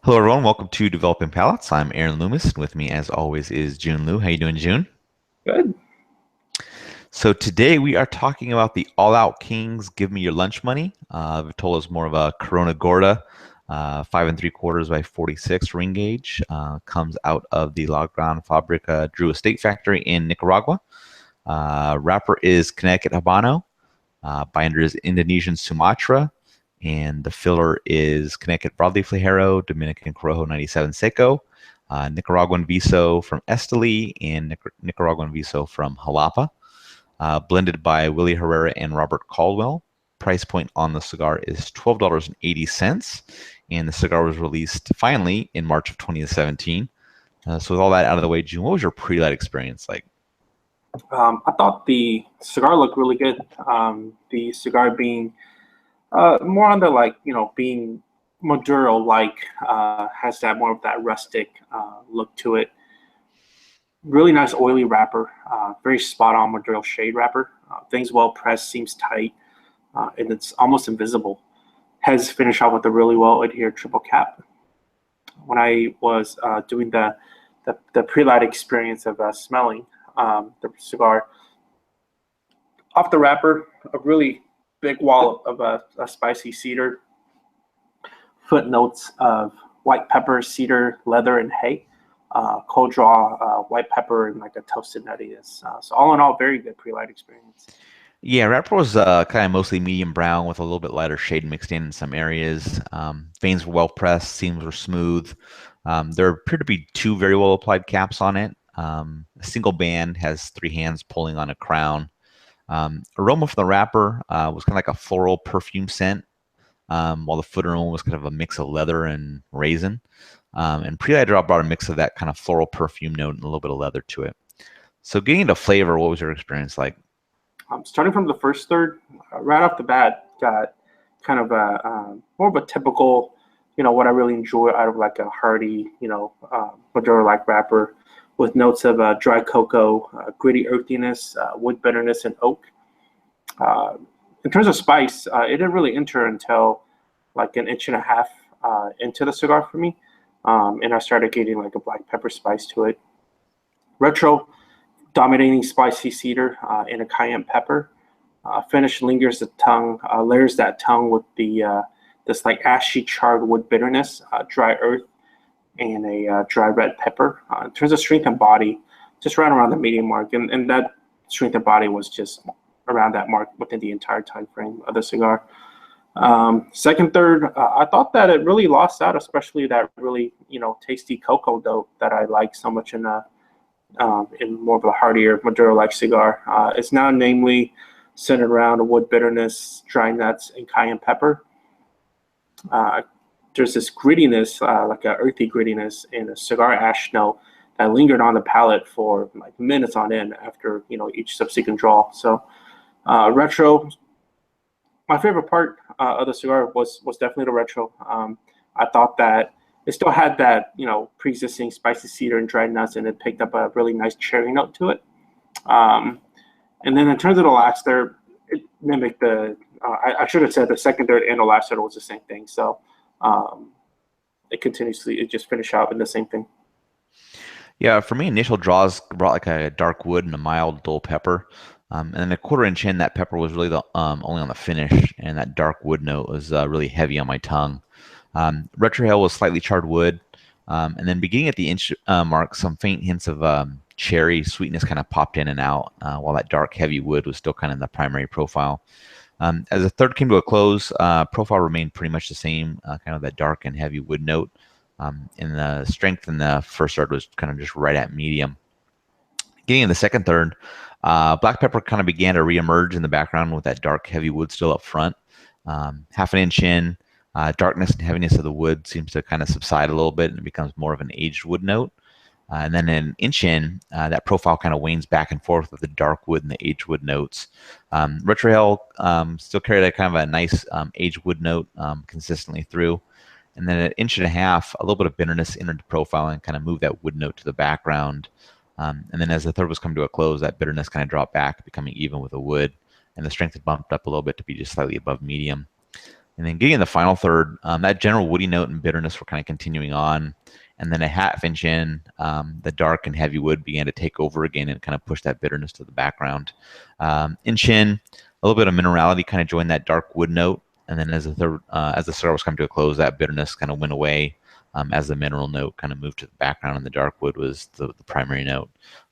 Hello, everyone. Welcome to Developing Palates. I'm Aaron Loomis, and with me, as always, is June Liu. How you doing, June? Good. So today we are talking about the All Out Kings. Give me your lunch money. Vitola is more of a Corona Gorda, 5 3/4 by 46 ring gauge. Comes out of the La Gran Fabrica Drew Estate Factory in Nicaragua. Wrapper is Connecticut Habano. Binder is Indonesian Sumatra. And the filler is Connecticut Broadleaf Ligero, Dominican Corojo 97 Seco, Nicaraguan Viso from Esteli, and Nicaraguan Viso from Jalapa. Blended by Willie Herrera and Robert Caldwell. Price point on the cigar is $12.80, and the cigar was released finally in March of 2017. So with all that out of the way, June, what was your pre-light experience like? I thought the cigar looked really good. The cigar being more on the being Maduro has that more of that rustic look to it. Really nice oily wrapper, very spot on Maduro shade wrapper. Things well pressed, seems tight, and it's almost invisible. Heads finish off with a really well adhered triple cap. When I was doing the pre-light experience of smelling the cigar, off the wrapper, a really big wallop of a spicy cedar, footnotes of white pepper, cedar, leather, and hay, cold draw, white pepper, and like a toasted nuttiness. So all in all, very good pre-light experience. Yeah, wrapper was kind of mostly medium brown with a little bit lighter shade mixed in some areas. Veins were well pressed, seams were smooth. There appear to be two very well applied caps on it. A single band has three hands pulling on a crown. Aroma from the wrapper was kind of like a floral perfume scent, while the foot aroma was kind of a mix of leather and raisin. And pre-light drop brought a mix of that kind of floral perfume note and a little bit of leather to it. So getting into flavor, what was your experience like? Starting from the first third, right off the bat, got kind of more of a typical, what I really enjoy out of like a hearty, Maduro-like wrapper, with notes of dry cocoa, gritty earthiness, wood bitterness, and oak. Uh, in terms of spice, it didn't really enter until like an inch and a half into the cigar for me, and I started getting like a black pepper spice to it. Retro, dominating spicy cedar and a cayenne pepper. Finish lingers the tongue, layers that tongue with the this like ashy charred wood bitterness, dry earth, and a dry red pepper. In terms of strength and body, just right around the medium mark, and that strength and body was just around that mark within the entire time frame of the cigar. Second, third, I thought that it really lost out, especially that really tasty cocoa note that I like so much in more of a heartier Maduro-like cigar. It's now namely centered around a wood bitterness, dry nuts, and cayenne pepper. Uh, there's this grittiness, like a earthy grittiness, and a cigar ash note that lingered on the palate for like minutes on end after each subsequent draw. So retro, my favorite part of the cigar was definitely the retro. I thought that it still had that pre-existing spicy cedar and dried nuts, and it picked up a really nice cherry note to it. Um, and then in terms of the last third, it mimicked the. I should have said the second, third, and the last third was the same thing. So um, it just finished out in the same thing. Yeah, for me, initial draws brought like a dark wood and a mild dull pepper. And then a 1/4 inch in, that pepper was really the only on the finish, and that dark wood note was really heavy on my tongue. Retrohale was slightly charred wood, and then beginning at the inch mark, some faint hints of cherry sweetness kind of popped in and out, while that dark, heavy wood was still kind of the primary profile. As the third came to a close, profile remained pretty much the same, kind of that dark and heavy wood note. And the strength in the first third was kind of just right at medium. Getting in the second third, black pepper kind of began to reemerge in the background with that dark, heavy wood still up front. Half an inch in, darkness and heaviness of the wood seems to kind of subside a little bit, and it becomes more of an aged wood note. And then an inch in, that profile kind of wanes back and forth with the dark wood and the aged wood notes. Retrohale still carried a kind of a nice aged wood note consistently through. And then at 1.5 inches, a little bit of bitterness entered the profile and kind of moved that wood note to the background. And then as the third was coming to a close, that bitterness kind of dropped back, becoming even with the wood. And the strength had bumped up a little bit to be just slightly above medium. And then getting in the final third, that general woody note and bitterness were kind of continuing on. And then a half inch in, the dark and heavy wood began to take over again and kind of push that bitterness to the background. Inch in, a little bit of minerality kind of joined that dark wood note. And then as the cigar was coming to a close, that bitterness kind of went away as the mineral note kind of moved to the background, and the dark wood was the primary note.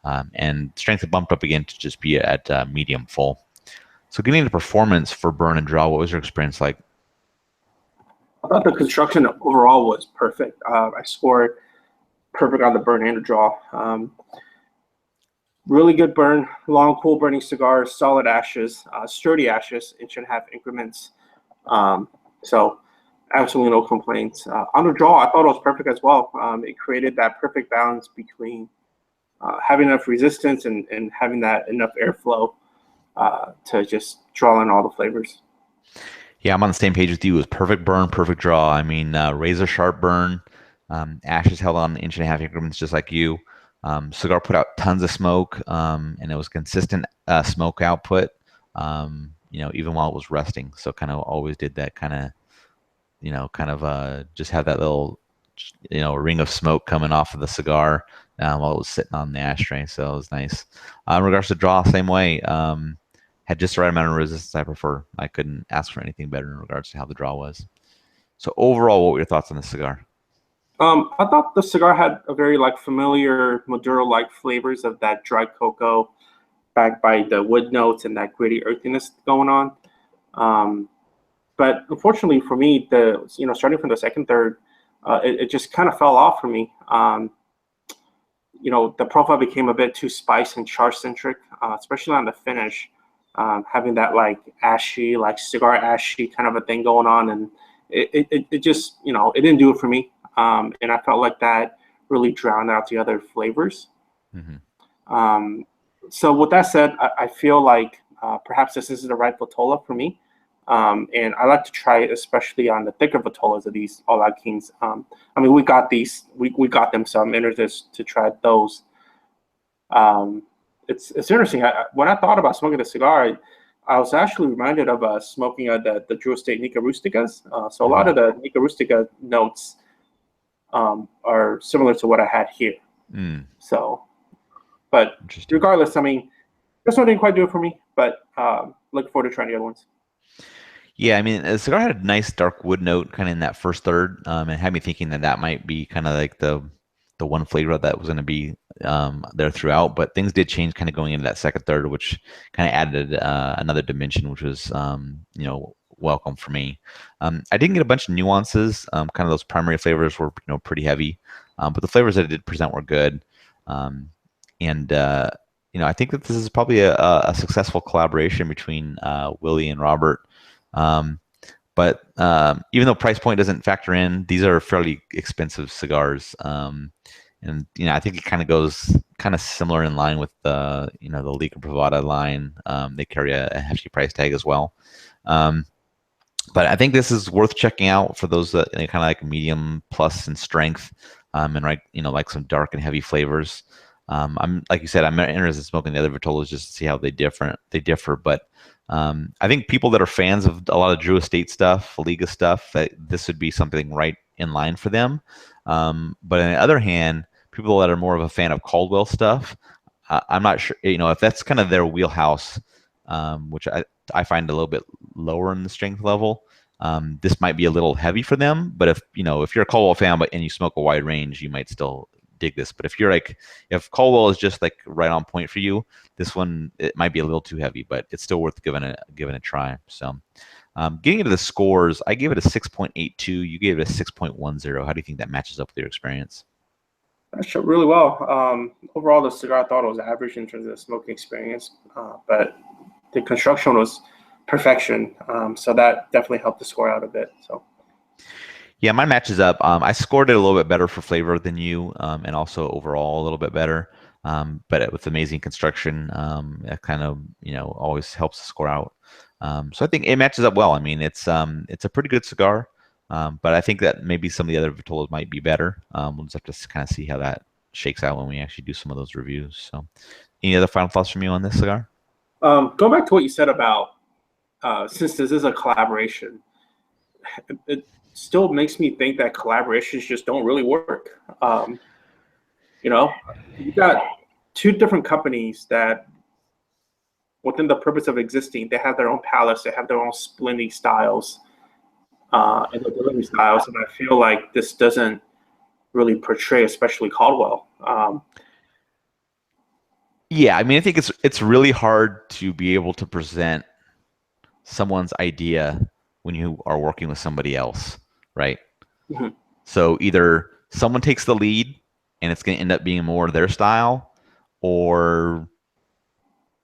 And strength had bumped up again to just be at medium full. So getting into performance for burn and draw, what was your experience like? I thought the construction overall was perfect. I scored perfect on the burn and the draw. Really good burn, long, cool burning cigars, solid ashes, sturdy ashes, inch and a half increments. So absolutely no complaints. On the draw, I thought it was perfect as well. It created that perfect balance between having enough resistance and having that enough airflow to just draw in all the flavors. Yeah, I'm on the same page with you. It was perfect burn, perfect draw. I mean, razor sharp burn. Ashes held on inch and a half increments, just like you. Cigar put out tons of smoke, and it was consistent smoke output. Even while it was resting. So kind of always did that kind of, just have that little, ring of smoke coming off of the cigar while it was sitting on the ashtray. So it was nice. In regards to draw, same way. Had just the right amount of resistance I prefer. I couldn't ask for anything better in regards to how the draw was. So overall, what were your thoughts on the cigar? I thought the cigar had a very familiar Maduro-like flavors of that dry cocoa, backed by the wood notes and that gritty earthiness going on. But unfortunately for me, starting from the second third, it just kind of fell off for me. The profile became a bit too spice and char centric, especially on the finish, having that ashy, cigar ashy kind of a thing going on, and it just it didn't do it for me. And I felt like that really drowned out the other flavors. Mm-hmm. So with that said, I feel like perhaps this is the right Vitola for me. And I like to try it, especially on the thicker Vitolas of these All Out Kings. We got these, we got them, so I'm interested to try those. It's interesting. When I thought about smoking a cigar, I was actually reminded of smoking the Drew Estate Nica Rusticas. So a lot Mm-hmm. of the Nica Rustica notes are similar to what I had here. Mm, So, but interesting. regardless, this one didn't quite do it for me, but looking forward to trying the other ones. Yeah, I mean, the cigar had a nice dark wood note kind of in that first third, and had me thinking that might be kind of like the one flavor that was going to be there throughout. But things did change kind of going into that second third, which kind of added another dimension, which was welcome for me. I didn't get a bunch of nuances. Kind of those primary flavors were pretty heavy, but the flavors that it did present were good. And I think that this is probably a successful collaboration between Willie and Robert. Um, but even though price point doesn't factor in, these are fairly expensive cigars. And I think it kind of goes kind of similar in line with the Liga Privada line. They carry a hefty price tag as well. But I think this is worth checking out for those that kind of like medium plus in strength, and like some dark and heavy flavors. I'm like you said, I'm interested in smoking the other Vitolas just to see how they differ. But I think people that are fans of a lot of Drew Estate stuff, Liga stuff, that this would be something right in line for them. But on the other hand, people that are more of a fan of Caldwell stuff, I'm not sure, if that's kind of their wheelhouse, which I find a little bit lower in the strength level. This might be a little heavy for them, but if you're a Caldwell fan and you smoke a wide range, you might still dig this. But if Caldwell is just like right on point for you, this one it might be a little too heavy, but it's still worth giving a try. So, getting into the scores, I gave it a 6.82. You gave it a 6.10. How do you think that matches up with your experience? That showed really well. Overall, the cigar I thought it was average in terms of the smoking experience, but the construction was perfection. So that definitely helped the score out a bit. So Yeah, mine matches up. I scored it a little bit better for flavor than you, and also overall a little bit better. But with amazing construction, it kind of always helps the score out. So I think it matches up well. I mean, it's a pretty good cigar, but I think that maybe some of the other Vitolas might be better. We'll just have to kind of see how that shakes out when we actually do some of those reviews. So, any other final thoughts from you on this cigar? going back to what you said about since this is a collaboration, it still makes me think that collaborations just don't really work. You know, you got two different companies that, within the purpose of existing, they have their own palates, they have their own blending styles, and their delivery styles, and I feel like this doesn't really portray, especially Caldwell. Yeah, I mean, I think it's really hard to be able to present someone's idea when you are working with somebody else, right? Mhm. So either someone takes the lead and it's going to end up being more their style, or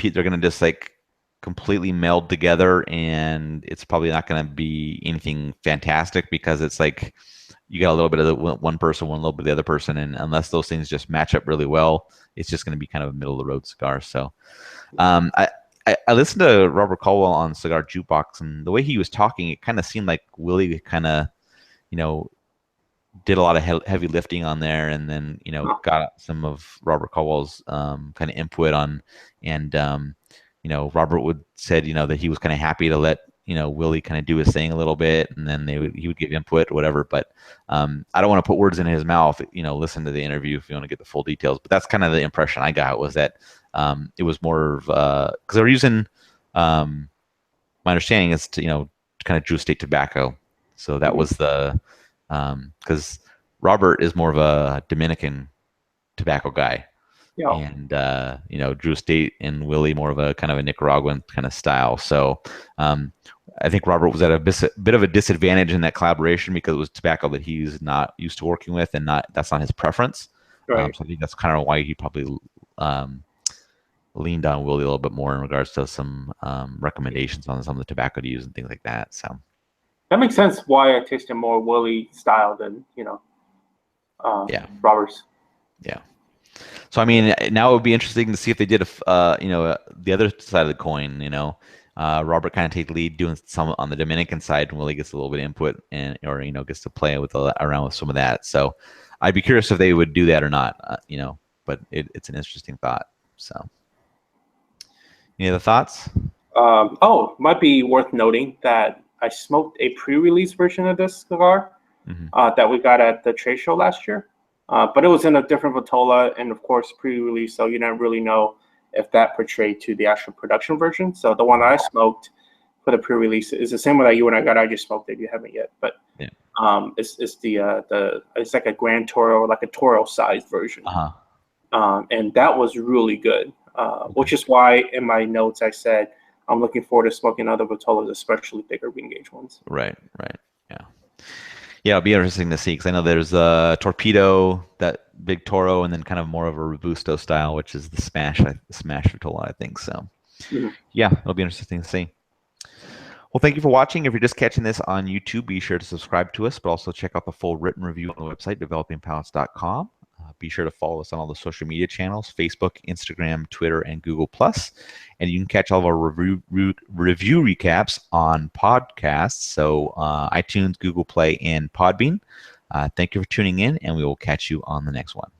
they're going to just like completely meld together and it's probably not going to be anything fantastic because it's like you got a little bit of the one person, one little bit of the other person, and unless those things just match up really well, it's just going to be kind of a middle of the road cigar. So um, I, I listened to Robert Caldwell on Cigar Jukebox, and the way he was talking, it kind of seemed like Willie kind of, you know, did a lot of heavy lifting on there, and then got some of Robert Caldwell's kind of input on, and Robert would said that he was kind of happy to let Willie kind of do his thing a little bit, and then he would give input or whatever. But I don't want to put words in his mouth. Listen to the interview if you want to get the full details. But that's kind of the impression I got, was that it was more of because they were using my understanding is to kind of Drew Estate tobacco. So that was the because Robert is more of a Dominican tobacco guy, Yeah, and Drew Estate and Willie more of a kind of a Nicaraguan kind of style. So I think Robert was at a bit of a disadvantage in that collaboration because it was tobacco that he's not used to working with, and that's not his preference. right. So I think that's kind of why he probably leaned on Willie a little bit more in regards to some recommendations on some of the tobacco to use and things like that. So That makes sense why I tasted more Willie style than yeah, Roberts. yeah. So I mean, now it would be interesting to see if they did the other side of the coin. Robert kind of take the lead doing some on the Dominican side, and Willie gets a little bit of input or gets to play around with some of that. So I'd be curious if they would do that or not. But it's an interesting thought. So any other thoughts? Might be worth noting that I smoked a pre-release version of this cigar Mm-hmm. that we got at the trade show last year. But it was in a different vitola, and of course pre-release, so you didn't really know if that portrayed to the actual production version. So the one that I smoked for the pre-release is the same one that you and I got. I just smoked it. You haven't yet, but Yeah. it's the it's like a Grand Toro, like a Toro sized version, Uh-huh. and that was really good. Which is why in my notes I said I'm looking forward to smoking other vitolas, especially thicker green gauge ones. Right. Right. Yeah. Yeah, it'll be interesting to see because I know there's a Torpedo, that big Toro, and then kind of more of a Robusto style, which is the Smash Vitola, I think. So, Mhm. yeah, it'll be interesting to see. Well, thank you for watching. If you're just catching this on YouTube, be sure to subscribe to us, but also check out the full written review on the website, developingpalates.com. Be sure to follow us on all the social media channels: Facebook, Instagram, Twitter, and Google+. And you can catch all of our review recaps on podcasts, so iTunes, Google Play, and Podbean. Thank you for tuning in, and we will catch you on the next one.